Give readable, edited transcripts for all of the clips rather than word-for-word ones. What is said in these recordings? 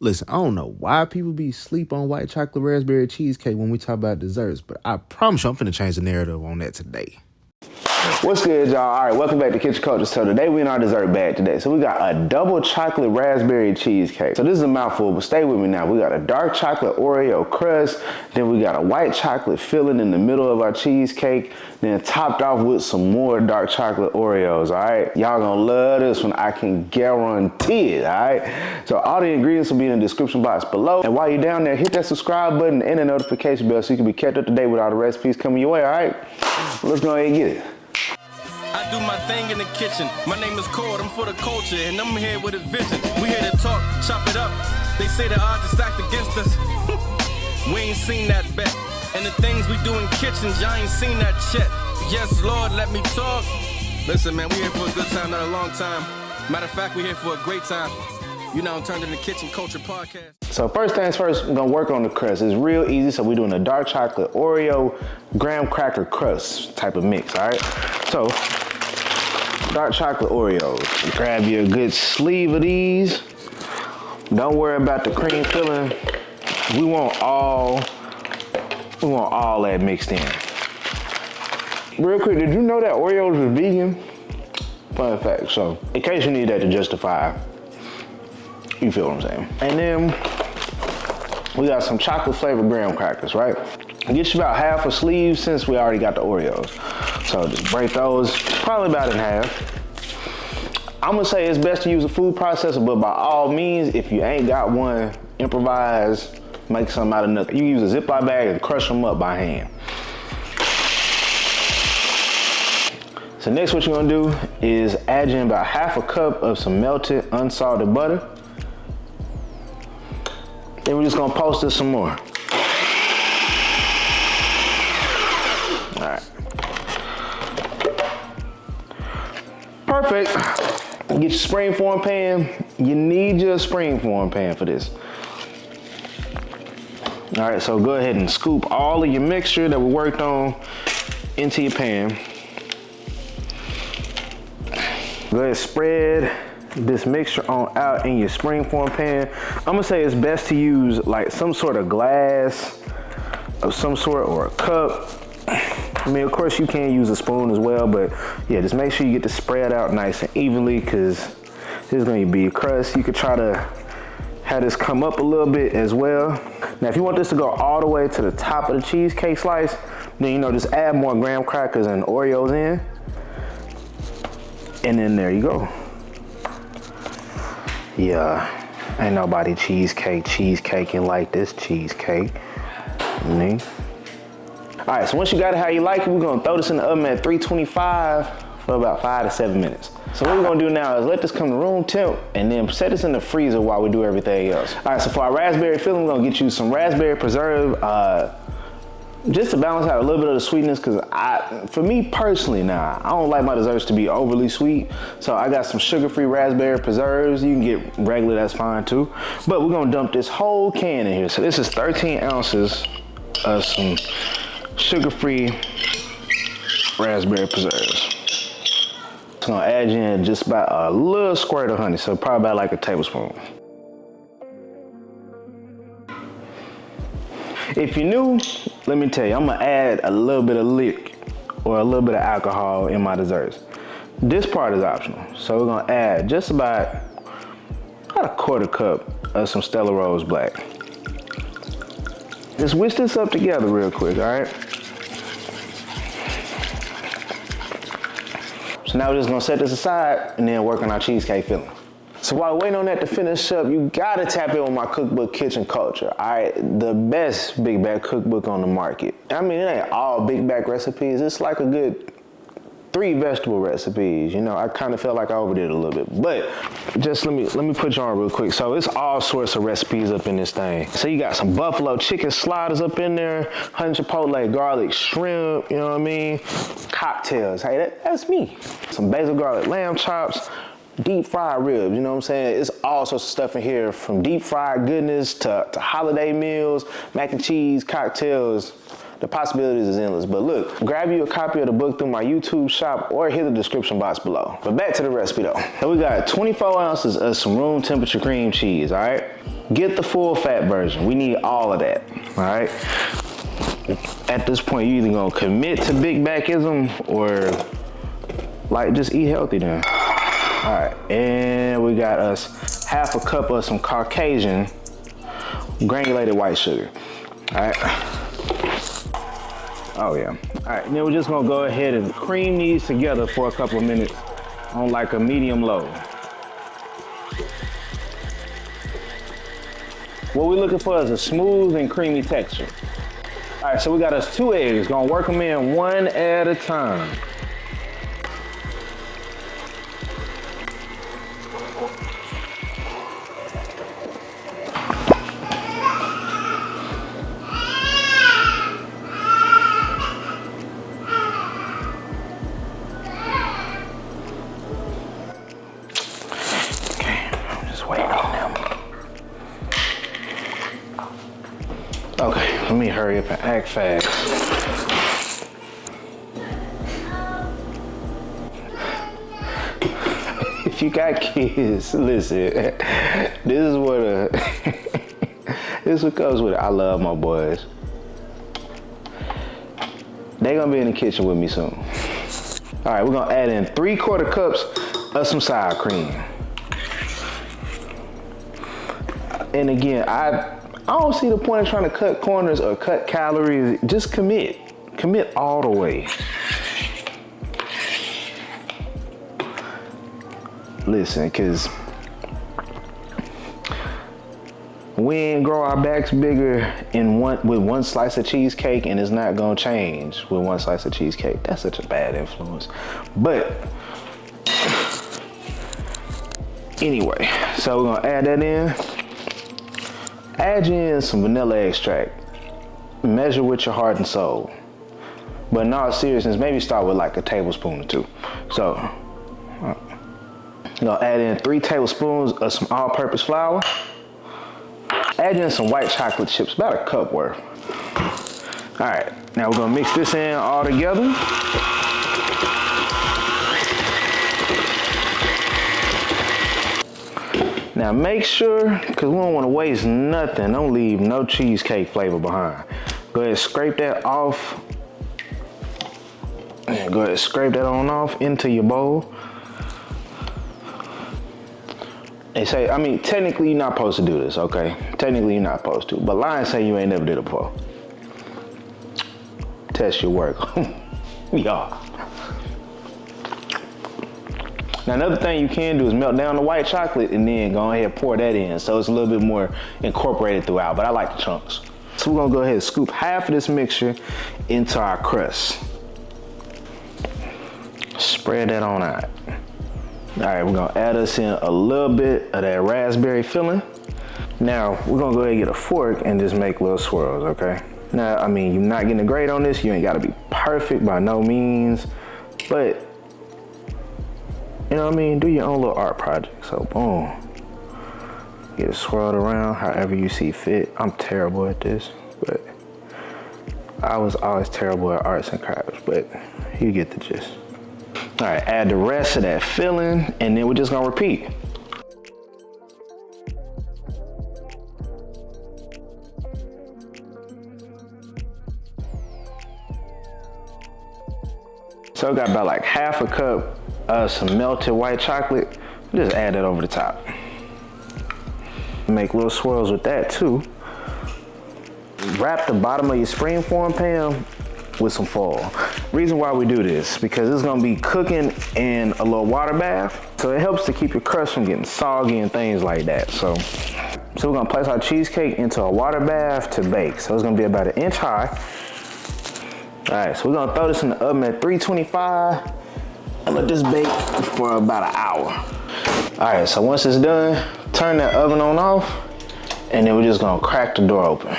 Listen, I don't know why people be sleep on white chocolate raspberry cheesecake when we talk about desserts, but I promise you I'm finna change the narrative on that today. What's good, y'all? All right, welcome back to Kitchen Culture. So today we in our dessert bag today. So we got a double chocolate raspberry cheesecake. So this is a mouthful, but stay with me now. We got a dark chocolate Oreo crust. Then we got a white chocolate filling in the middle of our cheesecake. Then topped off with some more dark chocolate Oreos, all right? Y'all gonna love this one, I can guarantee it, all right? So all the ingredients will be in the description box below. And while you're down there, hit that subscribe button and the notification bell so you can be kept up to date with all the recipes coming your way, all right? Let's go ahead and get it. I do my thing in the kitchen. My name is Cord, I'm for the culture, and I'm here with a vision. We here to talk, chop it up. They say the odds are stacked against us. We ain't seen that bet. And the things we do in kitchens, y'all ain't seen that shit. Yes, Lord, let me talk. Listen, man, we here for a good time, not a long time. Matter of fact, we here for a great time. You now turned into Kitchen Culture Podcast. So first things first, we're gonna work on the crust. It's real easy, so we're doing a dark chocolate Oreo graham cracker crust type of mix, all right? So, dark chocolate Oreos. Grab you a good sleeve of these. Don't worry about the cream filling. We want all that mixed in. Real quick, did you know that Oreos is vegan? Fun fact, so in case you need that to justify, you feel what I'm saying. And then we got some chocolate flavored graham crackers, right? Get you about half a sleeve since we already got the Oreos. So just break those probably about in half. I'm gonna say it's best to use a food processor, but by all means, if you ain't got one, improvise, make something out of nothing. You can use a Ziploc bag and crush them up by hand. So next what you're gonna do is add in about half a cup of some melted unsalted butter. Then we're just gonna post this some more. All right. Perfect. Get your springform pan. You need your springform pan for this. All right, so go ahead and scoop all of your mixture that we worked on into your pan. Go ahead and spread this mixture on out in your springform pan. I'm gonna say it's best to use like some sort of glass of some sort or a cup. I mean, of course you can use a spoon as well, but yeah, just make sure you get the spread out nice and evenly because this is gonna be a crust. You could try to have this come up a little bit as well. Now, if you want this to go all the way to the top of the cheesecake slice, then just add more graham crackers and Oreos in. And then there you go. Yeah, ain't nobody cheesecaking like this cheesecake. Me. All right, so once you got it how you like it, we're gonna throw this in the oven at 325 for about 5 to 7 minutes. So what we're gonna do now is let this come to room temp and then set this in the freezer while we do everything else. All right, so for our raspberry filling, we're gonna get you some raspberry preserve, just to balance out a little bit of the sweetness, because for me personally now, I don't like my desserts to be overly sweet. So I got some sugar-free raspberry preserves. You can get regular, that's fine too. But we're gonna dump this whole can in here. So this is 13 ounces of some sugar-free raspberry preserves. It's gonna add in just about a little squirt of honey, so probably about like a tablespoon. If you're new, let me tell you, I'm gonna add a little bit of liquor or a little bit of alcohol in my desserts. This part is optional, so we're gonna add just about a quarter cup of some Stella Rose Black. Just whisk this up together real quick, all right? So now we're just gonna set this aside and then work on our cheesecake filling. So while waiting on that to finish up, you gotta tap in with my cookbook, Kitchen Culture, all right? The best big bag cookbook on the market. I mean, it ain't all big bag recipes. It's like a good 3 vegetable recipes. I kind of felt like I overdid it a little bit, but just let me put you on real quick. So it's all sorts of recipes up in this thing. So you got some buffalo chicken sliders up in there, honey chipotle garlic shrimp, you know what I mean? Cocktails, hey, that's me. Some basil garlic lamb chops, deep fried ribs, you know what I'm saying? It's all sorts of stuff in here, from deep fried goodness to holiday meals, mac and cheese, cocktails. The possibilities is endless. But look, grab you a copy of the book through my YouTube shop or hit the description box below. But back to the recipe though. So we got 24 ounces of some room temperature cream cheese, all right? Get the full fat version. We need all of that, all right? At this point, you either gonna commit to Big Backism or like just eat healthy then. All right, and we got us half a cup of some Caucasian granulated white sugar. All right. Oh yeah. All right, and then we're just gonna go ahead and cream these together for a couple of minutes on like a medium low. What we're looking for is a smooth and creamy texture. All right, so we got us 2 eggs. Gonna work them in one at a time. Okay, let me hurry up and act fast. If you got kids, listen, this is what this is what comes with it. I love my boys. They gonna be in the kitchen with me soon. All right, we're gonna add in 3/4 cups of some sour cream. And again, I don't see the point of trying to cut corners or cut calories. Just commit. Commit all the way. Listen, cause we ain't grow our backs bigger with one slice of cheesecake, and it's not gonna change with one slice of cheesecake. That's such a bad influence. But anyway, so we're gonna add that in. Add in some vanilla extract. Measure with your heart and soul. But in all seriousness, maybe start with like a tablespoon or 2. So, I'm gonna add in 3 tablespoons of some all-purpose flour. Add in some white chocolate chips, about a cup worth. All right, now we're gonna mix this in all together. Now make sure, because we don't want to waste nothing, don't leave no cheesecake flavor behind. Go ahead and scrape that off. And go ahead and scrape that on off into your bowl. They say, I mean, technically you're not supposed to do this, okay? Technically you're not supposed to, but lions say you ain't never did it before. Test your work. Yeah. Now another thing you can do is melt down the white chocolate and then go ahead and pour that in, so it's a little bit more incorporated throughout, but I like the chunks. So we're gonna go ahead and scoop half of this mixture into our crust. Spread that on out. All right, we're gonna add us in a little bit of that raspberry filling. Now we're gonna go ahead and get a fork and just make little swirls, okay? Now, I mean, you're not getting a grade on this, you ain't gotta be perfect by no means, but you know what I mean? Do your own little art project. So boom. Get it swirled around however you see fit. I'm terrible at this, but I was always terrible at arts and crafts, but you get the gist. All right, add the rest of that filling, and then we're just gonna repeat. So I got about like half a cup of some melted white chocolate. Just add that over the top. Make little swirls with that too. Wrap the bottom of your springform pan with some foil. Reason why we do this, because it's gonna be cooking in a little water bath. So it helps to keep your crust from getting soggy and things like that. So we're gonna place our cheesecake into a water bath to bake. So it's gonna be about 1 inch high. All right, so we're gonna throw this in the oven at 325 and let this bake for about 1 hour. All right, so once it's done, turn that oven on off, and then we're just gonna crack the door open.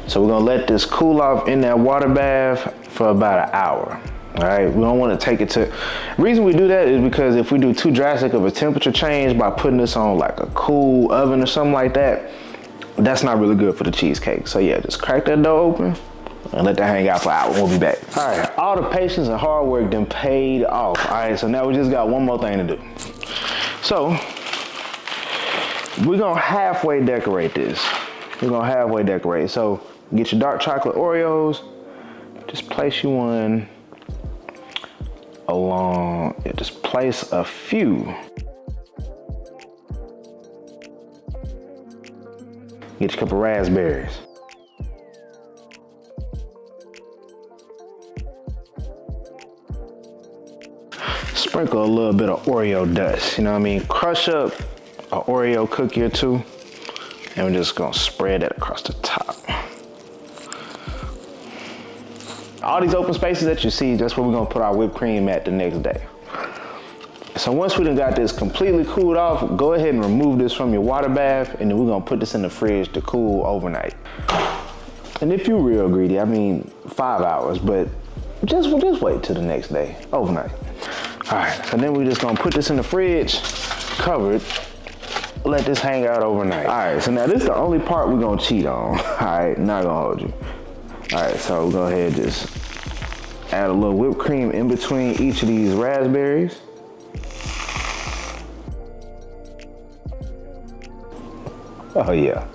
So we're gonna let this cool off in that water bath for about 1 hour. All right, we don't wanna take it to, the reason we do that is because if we do too drastic of a temperature change by putting this on like a cool oven or something like that, that's not really good for the cheesecake. So yeah, just crack that door open and let that hang out for an hour. We'll be back. All right, all the patience and hard work done paid off. All right, so now we just got one more thing to do. So We're gonna halfway decorate this. We're gonna halfway decorate. So get your dark chocolate Oreos. Just place you one along. Just place a few. Get your couple raspberries. Sprinkle a little bit of Oreo dust, you know what I mean? Crush up an Oreo cookie or two, and we're just gonna spread that across the top. All these open spaces that you see, that's where we're gonna put our whipped cream at the next day. So once we done got this completely cooled off, go ahead and remove this from your water bath, and then we're gonna put this in the fridge to cool overnight. And if you're real greedy, I mean 5 hours, but just wait till the next day, overnight. All right, so then we're just gonna put this in the fridge, cover it, let this hang out overnight. All right, so now this is the only part we're gonna cheat on. All right, not gonna hold you. All right, so go ahead and just add a little whipped cream in between each of these raspberries. Oh yeah.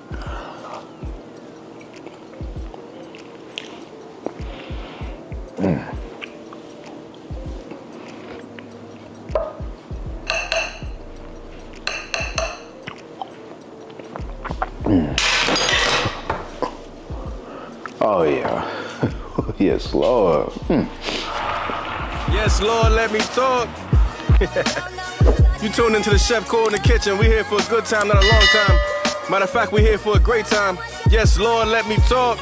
Oh yeah. Yes, Lord. Yes, Lord, let me talk. You tuned into the Chef Core in the kitchen. We here for a good time, not a long time. Matter of fact, we here for a great time. Yes, Lord, let me talk.